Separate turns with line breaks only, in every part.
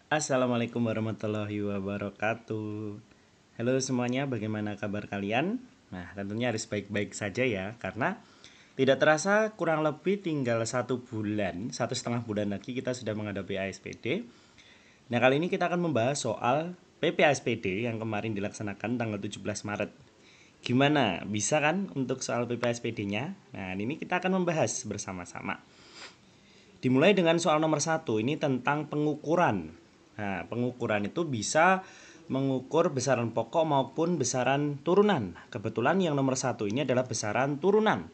Assalamualaikum warahmatullahi wabarakatuh. Halo semuanya, bagaimana kabar kalian? Nah, tentunya harus baik-baik saja ya, karena tidak terasa kurang lebih tinggal 1 bulan, 1,5 bulan lagi kita sudah menghadapi ASPD. Nah, kali ini kita akan membahas soal PPASPD yang kemarin dilaksanakan tanggal 17 Maret. Gimana? Bisa kan untuk soal PPASPD-nya? Nah, ini kita akan membahas bersama-sama. Dimulai dengan soal nomor 1, ini tentang pengukuran. Nah, pengukuran itu bisa mengukur besaran pokok maupun besaran turunan. Kebetulan yang nomor 1 ini adalah besaran turunan.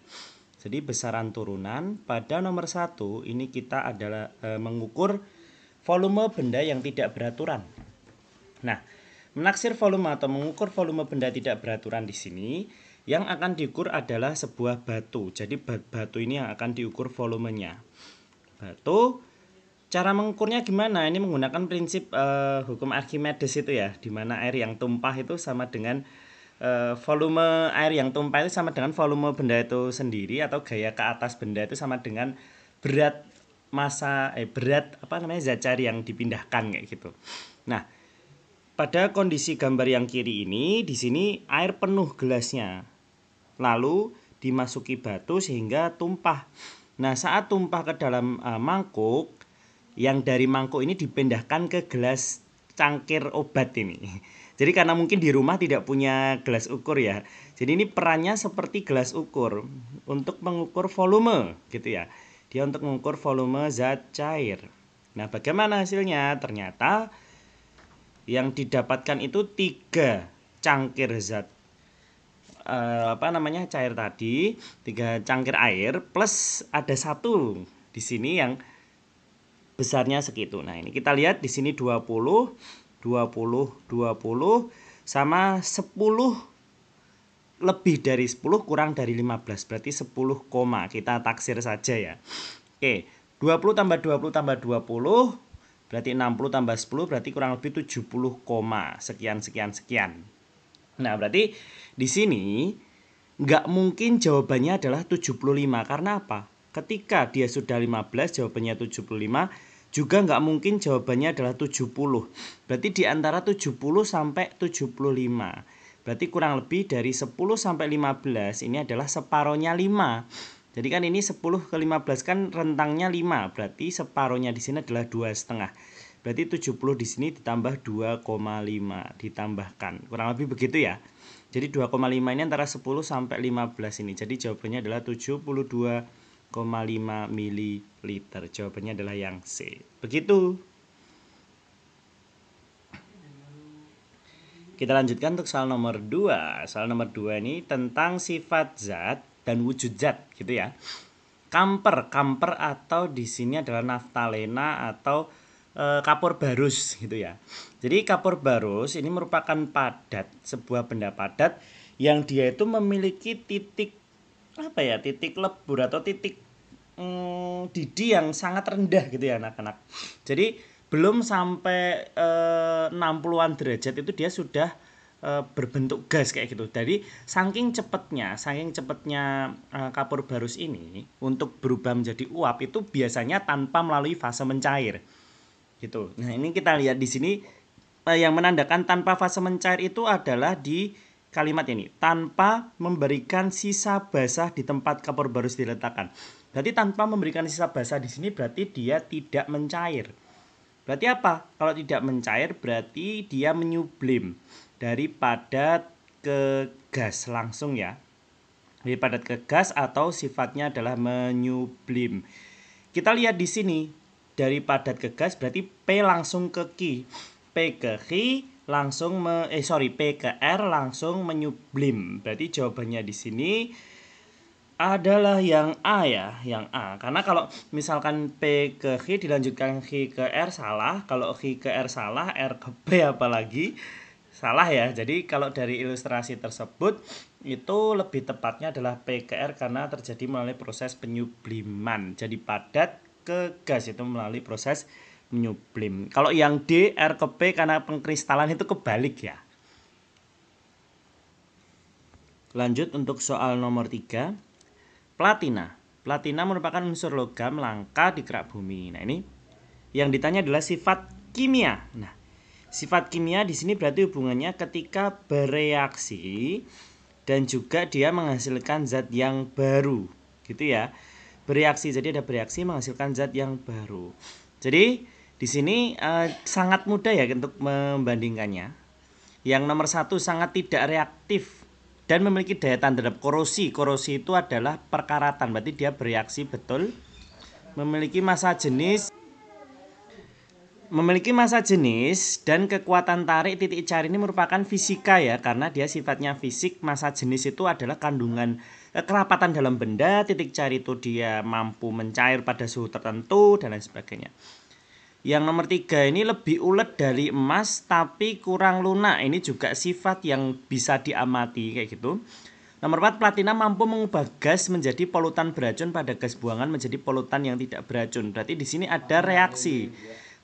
Jadi besaran turunan pada nomor 1 ini kita adalah mengukur volume benda yang tidak beraturan. Nah, menaksir volume atau mengukur volume benda tidak beraturan di sini, yang akan diukur adalah sebuah batu. Jadi batu ini yang akan diukur volumenya. Batu, cara mengukurnya gimana? Ini menggunakan prinsip hukum Archimedes itu ya, di mana air yang tumpah itu sama dengan volume air yang tumpah itu sama dengan volume benda itu sendiri, atau gaya ke atas benda itu sama dengan berat zat cair yang dipindahkan kayak gitu. Nah, pada kondisi gambar yang kiri ini, di sini air penuh gelasnya, lalu dimasuki batu sehingga tumpah. Nah, saat tumpah ke dalam mangkuk, yang dari mangkuk ini dipindahkan ke gelas cangkir obat ini. Jadi karena mungkin di rumah tidak punya gelas ukur ya. Jadi ini perannya seperti gelas ukur untuk mengukur volume gitu ya. Dia untuk mengukur volume zat cair. Nah, bagaimana hasilnya? Ternyata yang didapatkan itu 3 cangkir zat cair tadi, 3 cangkir air plus ada 1 di sini yang besarnya segitu. Nah, ini kita lihat di sini 20 sama 10 lebih dari 10 kurang dari 15, berarti 10 koma. Kita taksir saja ya. Oke, 20 tambah 20 tambah 20 berarti 60 tambah 10 berarti kurang lebih 70 koma sekian sekian sekian. Nah, berarti di sini nggak mungkin jawabannya adalah 75. Karena apa? Ketika dia sudah 15, jawabannya 75. Juga nggak mungkin jawabannya adalah 70. Berarti di antara 70 sampai 75. Berarti kurang lebih dari 10 sampai 15 ini adalah separohnya 5. Jadi kan ini 10 ke 15 kan rentangnya 5. Berarti separohnya di sini adalah 2,5. Berarti 70 di sini ditambah 2,5 ditambahkan. Kurang lebih begitu ya. Jadi 2,5 ini antara 10 sampai 15 ini. Jadi jawabannya adalah 72,5 ml. Jawabannya adalah yang C. Begitu. Kita lanjutkan untuk soal nomor 2. Soal nomor 2 ini tentang sifat zat dan wujud zat gitu ya. Kamper atau di sini adalah naftalena atau kapur barus gitu ya. Jadi kapur barus ini merupakan padat, sebuah benda padat yang dia itu memiliki titik titik lebur atau titik didih yang sangat rendah gitu ya anak-anak. Jadi belum sampai 60-an derajat itu dia sudah berbentuk gas kayak gitu. Jadi saking cepatnya kapur barus ini untuk berubah menjadi uap itu biasanya tanpa melalui fase mencair. Gitu. Nah, ini kita lihat di sini yang menandakan tanpa fase mencair itu adalah di kalimat ini, tanpa memberikan sisa basah di tempat kapur barus diletakkan. Berarti tanpa memberikan sisa basah di sini berarti dia tidak mencair. Berarti apa? Kalau tidak mencair berarti dia menyublim dari padat ke gas langsung ya. Dari padat ke gas atau sifatnya adalah menyublim. Kita lihat di sini dari padat ke gas berarti P langsung ke Q. P ke Q langsung P ke R langsung menyublim. Berarti jawabannya di sini adalah yang A ya, yang A. Karena kalau misalkan P ke Q dilanjutkan Q ke R salah, kalau Q ke R salah, R ke P apalagi salah ya. Jadi kalau dari ilustrasi tersebut itu lebih tepatnya adalah P ke R karena terjadi melalui proses penyubliman. Jadi padat ke gas itu melalui proses menyublim. Kalau yang D, R ke P karena pengkristalan itu kebalik ya. Lanjut untuk soal nomor 3. Platina. Platina merupakan unsur logam langka di kerak bumi. Nah, ini yang ditanya adalah sifat kimia. Nah, sifat kimia di sini berarti hubungannya ketika bereaksi dan juga dia menghasilkan zat yang baru, gitu ya. Bereaksi, jadi ada bereaksi menghasilkan zat yang baru. Jadi di sini sangat mudah ya untuk membandingkannya. Yang nomor 1 sangat tidak reaktif dan memiliki daya tahan terhadap korosi. Korosi itu adalah perkaratan, berarti dia bereaksi betul. Memiliki massa jenis dan kekuatan tarik titik cari ini merupakan fisika ya, karena dia sifatnya fisik. Massa jenis itu adalah kandungan kerapatan dalam benda, titik cari itu dia mampu mencair pada suhu tertentu dan lain sebagainya. Yang nomor 3 ini lebih ulet dari emas tapi kurang lunak. Ini juga sifat yang bisa diamati kayak gitu. Nomor 4, platina mampu mengubah gas menjadi polutan beracun pada gas buangan menjadi polutan yang tidak beracun. Berarti di sini ada reaksi.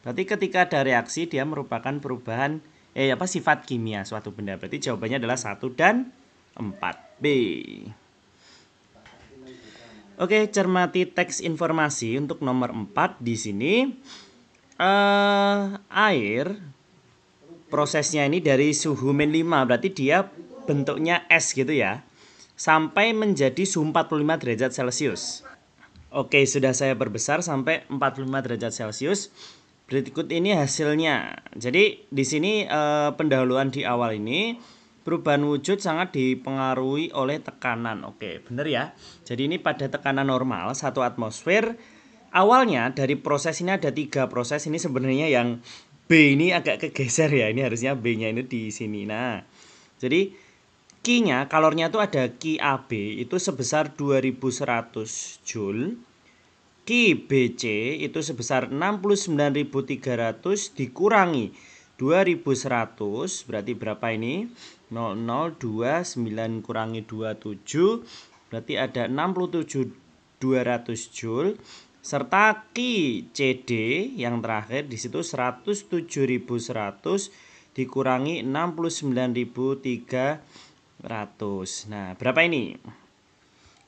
Berarti ketika ada reaksi dia merupakan perubahan sifat kimia suatu benda. Berarti jawabannya adalah 1 dan 4B. Oke, cermati teks informasi untuk nomor 4 di sini. Air prosesnya ini dari suhu -5, berarti dia bentuknya es gitu ya, sampai menjadi suhu 45 derajat Celcius. Oke, sudah saya perbesar sampai 45 derajat Celcius. Berikut ini hasilnya. Jadi di sini pendahuluan di awal ini perubahan wujud sangat dipengaruhi oleh tekanan. Oke, benar ya. Jadi ini pada tekanan normal 1 atmosfer. Awalnya dari proses ini ada 3 proses. Ini sebenarnya yang B ini agak kegeser ya. Ini harusnya B-nya ini di sini. Nah, jadi Q-nya, kalornya itu ada QAB itu sebesar 2100 Joule. QBC itu sebesar 69.300 dikurangi 2100, berarti berapa ini? 0029 kurangi 27, berarti ada 67.200 Joule. Serta Ki CD yang terakhir di situ 107.100 dikurangi 69.300. Nah, berapa ini?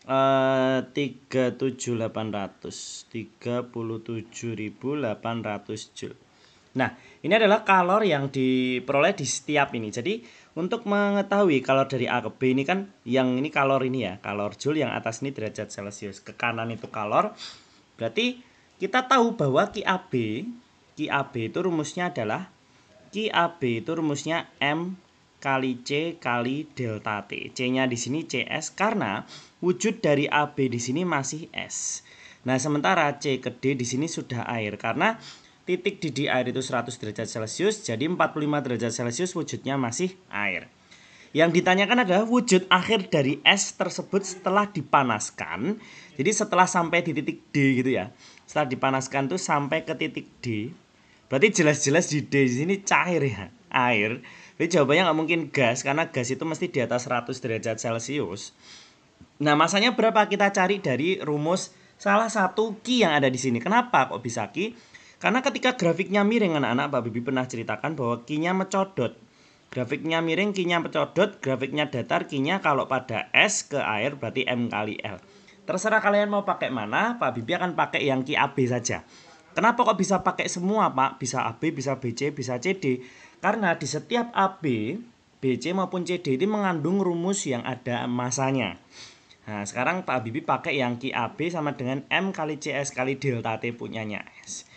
37.800 Joule. Nah, ini adalah kalor yang diperoleh di setiap ini. Jadi, untuk mengetahui kalor dari A ke B ini kan, yang ini kalor ini ya, kalor Joule, yang atas ini derajat Celcius, ke kanan itu kalor. Berarti kita tahu bahwa QAB itu rumusnya adalah M kali C kali delta T. C-nya di sini CS karena wujud dari AB di sini masih S. Nah, sementara C ke D di sini sudah air karena titik didih air itu 100 derajat Celcius, jadi 45 derajat Celcius wujudnya masih air. Yang ditanyakan adalah wujud akhir dari es tersebut setelah dipanaskan. Jadi setelah sampai di titik D gitu ya. Setelah dipanaskan tuh sampai ke titik D. Berarti jelas-jelas di D di sini cair ya, air. Jadi jawabannya nggak mungkin gas karena gas itu mesti di atas 100 derajat Celcius. Nah, masanya berapa kita cari dari rumus salah satu Q yang ada di sini. Kenapa kok bisa Q? Karena ketika grafiknya miring anak-anak, Pak Bibi pernah ceritakan bahwa Q-nya mencodot. Grafiknya miring, Q-nya pencodot, grafiknya datar, Q-nya kalau pada S ke air berarti M kali L. Terserah kalian mau pakai mana, Pak Bibi akan pakai yang QAB saja. Kenapa kok bisa pakai semua, Pak? Bisa AB, bisa BC, bisa CD. Karena di setiap AB, BC maupun CD ini mengandung rumus yang ada masanya. Nah, sekarang Pak Bibi pakai yang QAB sama dengan M kali CS kali delta T punyanya S.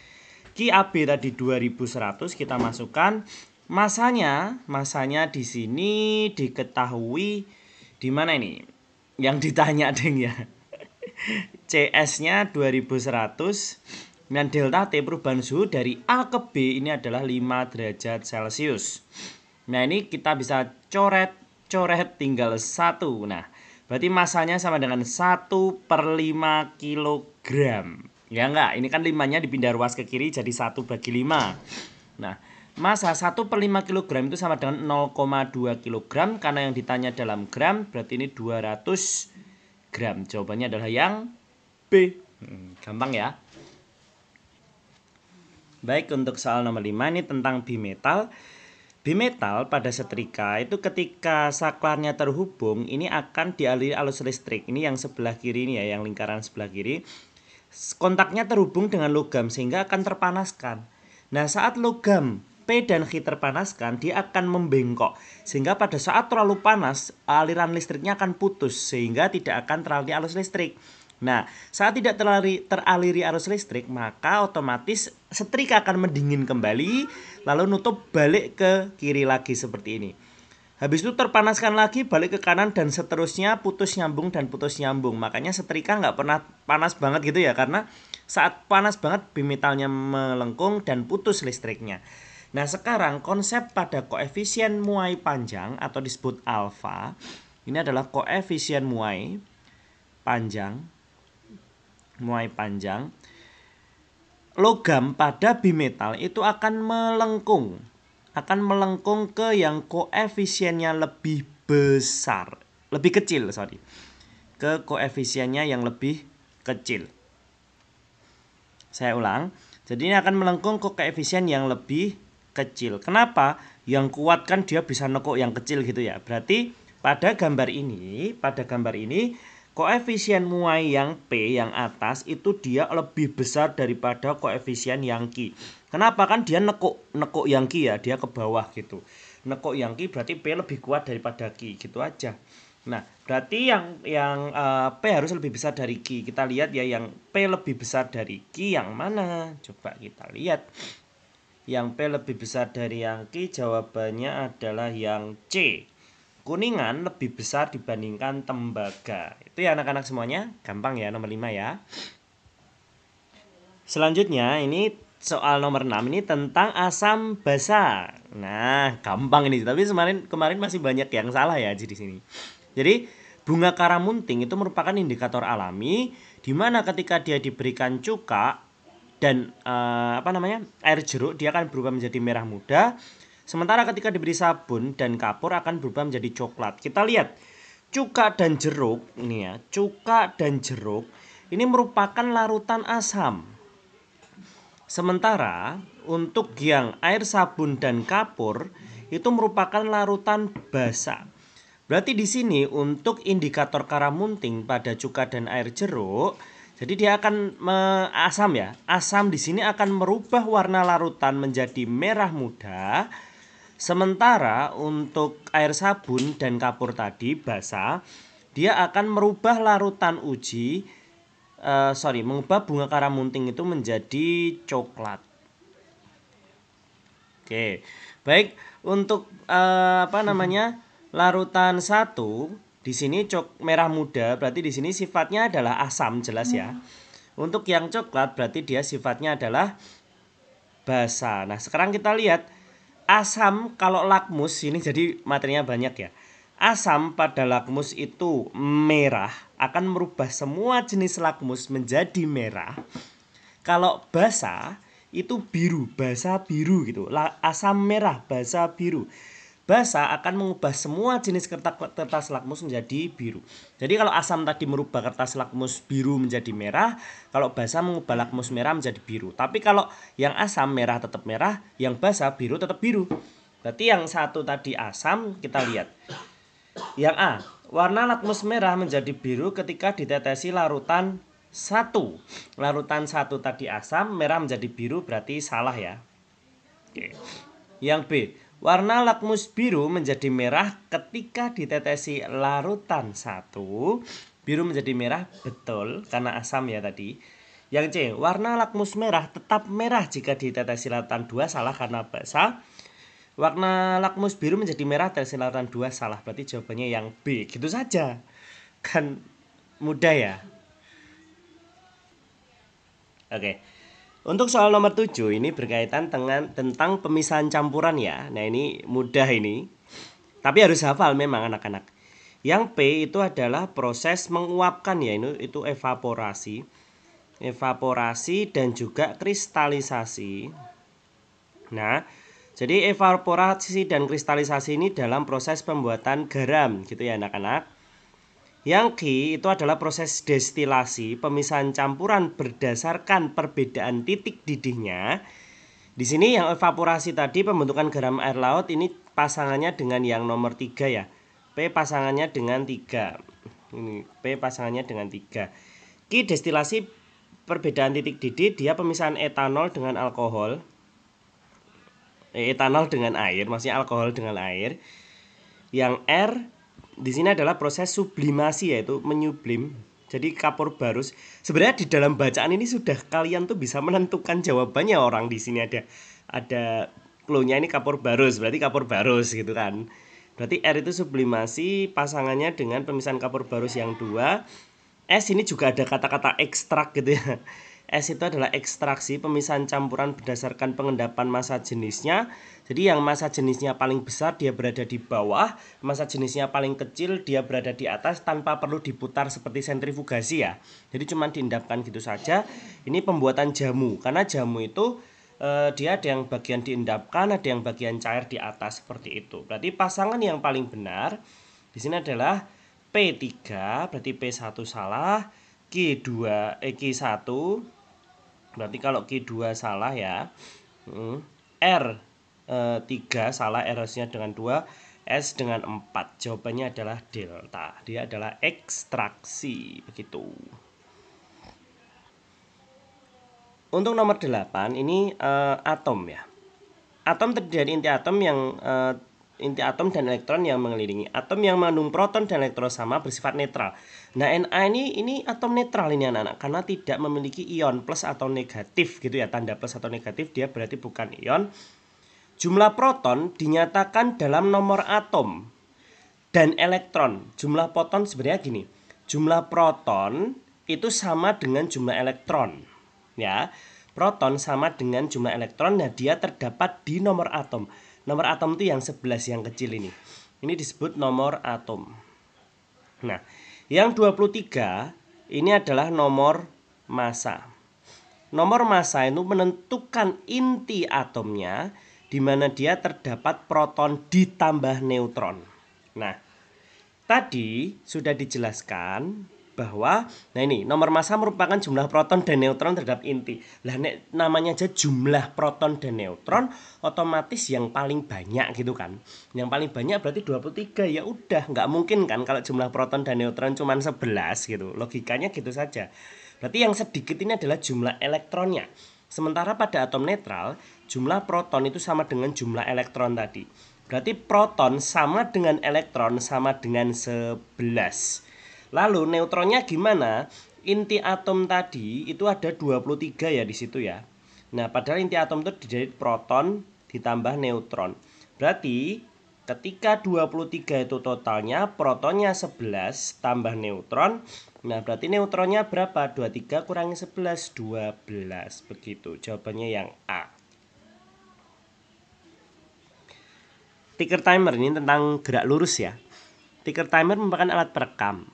QAB tadi 2100 kita masukkan. Masanya di sini diketahui di mana ini? Yang ditanya deng ya. CS-nya 2100 dan delta T perubahan suhu dari A ke B ini adalah 5 derajat Celcius. Nah, ini kita bisa coret tinggal 1. Nah, berarti masanya sama dengan 1/5 kilogram. Ya enggak, ini kan 5-nya dipindah ruas ke kiri jadi 1/5. Nah, massa 1/5 kg itu sama dengan 0,2 kg. Karena yang ditanya dalam gram, berarti ini 200 gram. Jawabannya adalah yang B. Gampang ya. Baik, untuk soal nomor 5 ini tentang bimetal. Bimetal pada setrika itu ketika saklarnya terhubung, ini akan dialiri arus listrik. Ini yang sebelah kiri ini ya, yang lingkaran sebelah kiri. Kontaknya terhubung dengan logam sehingga akan terpanaskan. Nah, saat logam P dan Q terpanaskan, dia akan membengkok. Sehingga pada saat terlalu panas, aliran listriknya akan putus. Sehingga tidak akan teraliri arus listrik. Nah, saat tidak teraliri arus listrik, maka otomatis setrika akan mendingin kembali, lalu nutup balik ke kiri lagi seperti ini. Habis itu terpanaskan lagi, balik ke kanan, dan seterusnya putus nyambung dan putus nyambung. Makanya setrika nggak pernah panas banget gitu ya, karena saat panas banget bimetalnya melengkung dan putus listriknya. Nah, sekarang konsep pada koefisien muai panjang atau disebut alfa. Ini adalah koefisien muai panjang. Logam pada bimetal itu akan melengkung ke yang koefisiennya lebih besar, lebih kecil, ke koefisiennya yang lebih kecil. Saya ulang, jadi ini akan melengkung ke koefisien yang lebih kecil. Kenapa? Yang kuat kan dia bisa nekuk yang kecil gitu ya. Berarti pada gambar ini koefisien muai yang P yang atas itu dia lebih besar daripada koefisien yang Q. Kenapa? Kan dia nekuk yang Q ya, dia ke bawah gitu. Nekuk yang Q berarti P lebih kuat daripada Q, gitu aja. Nah, berarti yang P harus lebih besar dari Q. Kita lihat ya, yang P lebih besar dari Q yang mana? Coba kita lihat. Yang P lebih besar dari yang Q, jawabannya adalah yang C. Kuningan lebih besar dibandingkan tembaga. Itu ya anak-anak semuanya. Gampang ya, nomor 5 ya. Selanjutnya ini soal nomor 6 ini tentang asam basa. Nah, gampang ini. Tapi kemarin masih banyak yang salah ya di sini. Jadi, bunga karamunting itu merupakan indikator alami di mana ketika dia diberikan cuka dan air jeruk, dia akan berubah menjadi merah muda. Sementara ketika diberi sabun dan kapur akan berubah menjadi coklat. Kita lihat cuka dan jeruk ini ya. Cuka dan jeruk ini merupakan larutan asam. Sementara untuk yang air sabun dan kapur itu merupakan larutan basa. Berarti di sini untuk indikator karamunting pada cuka dan air jeruk, jadi dia akan asam ya. Asam di sini akan merubah warna larutan menjadi merah muda. Sementara untuk air sabun dan kapur tadi basa, dia akan merubah larutan mengubah bunga karamunting itu menjadi coklat. Oke, baik untuk larutan 1 di sini merah muda, berarti di sini sifatnya adalah asam, jelas ya. Untuk yang coklat berarti dia sifatnya adalah basa. Nah, sekarang kita lihat asam kalau lakmus ini, jadi materinya banyak ya. Asam pada lakmus itu merah, akan merubah semua jenis lakmus menjadi merah. Kalau basa itu biru, basa biru gitu. Asam merah, basa biru. Basa akan mengubah semua jenis kertas lakmus menjadi biru. Jadi kalau asam tadi merubah kertas lakmus biru menjadi merah, kalau basa mengubah lakmus merah menjadi biru. Tapi kalau yang asam merah tetap merah, yang basa biru tetap biru. Berarti yang satu tadi asam, kita lihat. Yang A, warna lakmus merah menjadi biru ketika ditetesi larutan 1. Larutan 1 tadi asam, merah menjadi biru, berarti salah ya. Oke. Yang B, warna lakmus biru menjadi merah ketika ditetesi larutan 1. Biru menjadi merah, betul, karena asam ya tadi. Yang C, warna lakmus merah tetap merah jika ditetesi larutan 2, salah karena basa. Warna lakmus biru menjadi merah tetesi larutan 2, salah, berarti jawabannya yang B. Gitu saja. Kan mudah ya. Oke. Untuk soal nomor 7 ini berkaitan tentang pemisahan campuran ya. Nah, ini mudah ini. Tapi harus hafal memang anak-anak. Yang P itu adalah proses menguapkan ya, itu evaporasi. Evaporasi dan juga kristalisasi. Nah, jadi evaporasi dan kristalisasi ini dalam proses pembuatan garam gitu ya anak-anak. Yang Q itu adalah proses destilasi, pemisahan campuran berdasarkan perbedaan titik didihnya. Di sini yang evaporasi tadi pembentukan garam air laut ini pasangannya dengan yang nomor 3 ya. P pasangannya dengan 3. Ini P pasangannya dengan 3. Q destilasi perbedaan titik didih, dia pemisahan etanol dengan alkohol. etanol dengan air, maksudnya alkohol dengan air. Yang R di sini adalah proses sublimasi, yaitu menyublim. Jadi kapur barus. Sebenarnya di dalam bacaan ini sudah kalian tuh bisa menentukan jawabannya. Orang di sini ada clue-nya, ini kapur barus, berarti kapur barus gitu kan. Berarti R itu sublimasi, pasangannya dengan pemisahan kapur barus yang 2. S ini juga ada kata-kata ekstrak gitu ya. S itu adalah ekstraksi, pemisahan campuran berdasarkan pengendapan massa jenisnya. Jadi yang massa jenisnya paling besar dia berada di bawah, massa jenisnya paling kecil dia berada di atas tanpa perlu diputar seperti sentrifugasi ya. Jadi cuma diendapkan gitu saja. Ini pembuatan jamu, karena jamu itu dia ada yang bagian diendapkan, ada yang bagian cair di atas seperti itu. Berarti pasangan yang paling benar di sini adalah P3, berarti P1 salah, Q1 berarti kalau Q2 salah ya. R3 salah, R harusnya dengan 2, S dengan 4. Jawabannya adalah delta. Dia adalah ekstraksi, begitu. Untuk nomor 8 ini atom ya. Atom terdiri dari inti atom dan elektron yang mengelilingi. Atom yang mengandung proton dan elektron sama bersifat netral. Nah, Na ini atom netral ini anak-anak, karena tidak memiliki ion plus atau negatif gitu ya. Tanda plus atau negatif dia berarti bukan ion. Jumlah proton dinyatakan dalam nomor atom dan elektron. Jumlah proton sebenarnya gini. Jumlah proton itu sama dengan jumlah elektron. Ya. Proton sama dengan jumlah elektron. Nah, dia terdapat di nomor atom. Nomor atom itu yang 11 yang kecil ini. Ini disebut nomor atom. Nah, yang 23 ini adalah nomor massa. Nomor massa itu menentukan inti atomnya, di mana dia terdapat proton ditambah neutron. Nah, tadi sudah dijelaskan bahwa ini nomor massa merupakan jumlah proton dan neutron terhadap inti. Lah namanya aja jumlah proton dan neutron, otomatis yang paling banyak gitu kan. Yang paling banyak berarti 23. Ya udah, nggak mungkin kan kalau jumlah proton dan neutron cuma 11 gitu. Logikanya gitu saja. Berarti yang sedikit ini adalah jumlah elektronnya. Sementara pada atom netral, jumlah proton itu sama dengan jumlah elektron tadi. Berarti proton sama dengan elektron sama dengan 11. Lalu neutronnya gimana? Inti atom tadi itu ada 23 ya di situ ya. Nah, padahal inti atom itu dari proton ditambah neutron. Berarti ketika 23 itu totalnya, protonnya 11 tambah neutron. Nah, berarti neutronnya berapa? 23 kurangi 11, 12. Begitu. Jawabannya yang A. Ticker timer ini tentang gerak lurus ya. Ticker timer merupakan alat perekam.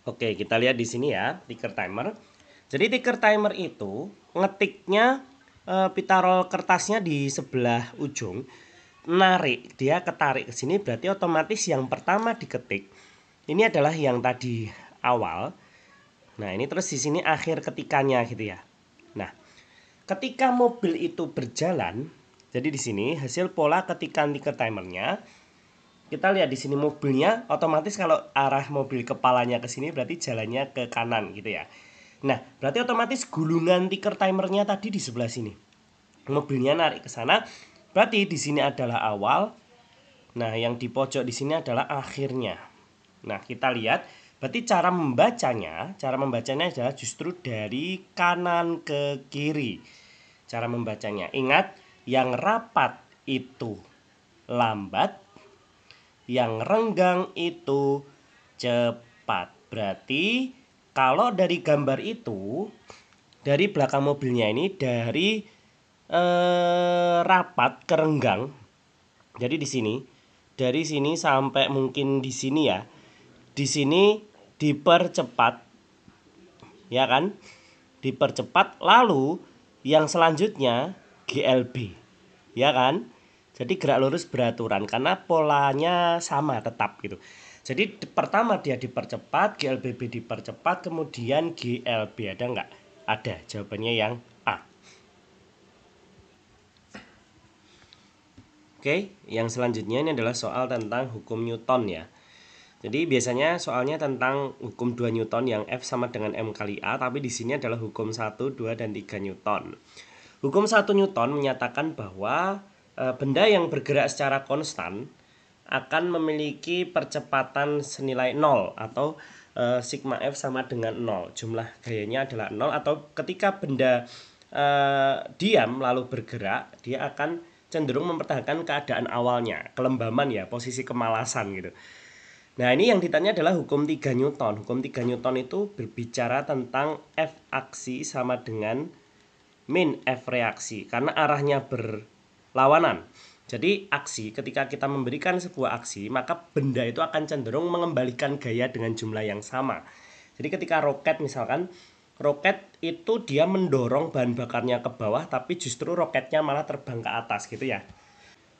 Oke, kita lihat di sini ya, ticker timer. Jadi ticker timer itu ngetiknya pita roll kertasnya di sebelah ujung, narik, dia ketarik ke sini, berarti otomatis yang pertama diketik ini adalah yang tadi awal. Nah, ini terus di sini akhir ketikannya gitu ya. Nah, ketika mobil itu berjalan, jadi di sini hasil pola ketikan ticker timernya. Kita lihat di sini mobilnya, otomatis kalau arah mobil kepalanya ke sini berarti jalannya ke kanan gitu ya. Nah, berarti otomatis gulungan ticker timernya tadi di sebelah sini. Mobilnya narik ke sana, berarti di sini adalah awal. Nah, yang di pojok di sini adalah akhirnya. Nah, kita lihat, berarti cara membacanya adalah justru dari kanan ke kiri. Cara membacanya, ingat, yang rapat itu lambat, yang renggang itu cepat. Berarti kalau dari gambar itu, dari belakang mobilnya ini dari rapat ke renggang. Jadi di sini, dari sini sampai mungkin di sini ya. Di sini dipercepat. Ya kan? Dipercepat, lalu yang selanjutnya GLB. Ya kan? Jadi gerak lurus beraturan karena polanya sama tetap gitu. Jadi pertama dia dipercepat, GLBB dipercepat, kemudian GLB ada nggak? Ada, jawabannya yang A. Oke, yang selanjutnya ini adalah soal tentang hukum Newton ya. Jadi biasanya soalnya tentang hukum 2 Newton yang F sama dengan M kali A, tapi di sini adalah hukum 1, 2, dan 3 Newton. Hukum 1 Newton menyatakan bahwa benda yang bergerak secara konstan akan memiliki percepatan senilai 0 atau sigma F sama dengan 0. Jumlah gayanya adalah 0, atau ketika benda diam lalu bergerak, dia akan cenderung mempertahankan keadaan awalnya, kelembaman ya, posisi kemalasan gitu. Nah, ini yang ditanya adalah hukum 3 Newton. Hukum 3 Newton itu berbicara tentang F aksi sama dengan min F reaksi, karena arahnya berlawanan. Jadi aksi, ketika kita memberikan sebuah aksi, maka benda itu akan cenderung mengembalikan gaya dengan jumlah yang sama. Jadi ketika roket misalkan, roket itu dia mendorong bahan bakarnya ke bawah, tapi justru roketnya malah terbang ke atas gitu ya.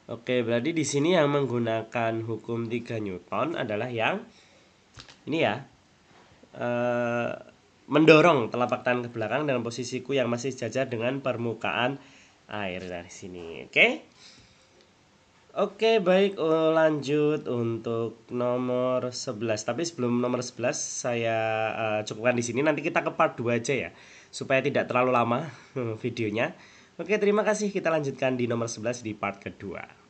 Oke, berarti di sini yang menggunakan hukum 3 Newton adalah yang ini ya. Mendorong telapak tangan ke belakang dalam posisiku yang masih sejajar dengan permukaan air dari sini. Oke? Oke, baik, lanjut untuk nomor 11. Tapi sebelum nomor 11 saya cukupkan di sini. Nanti kita ke part 2 aja ya, supaya tidak terlalu lama videonya. Oke, terima kasih. Kita lanjutkan di nomor 11 di part kedua.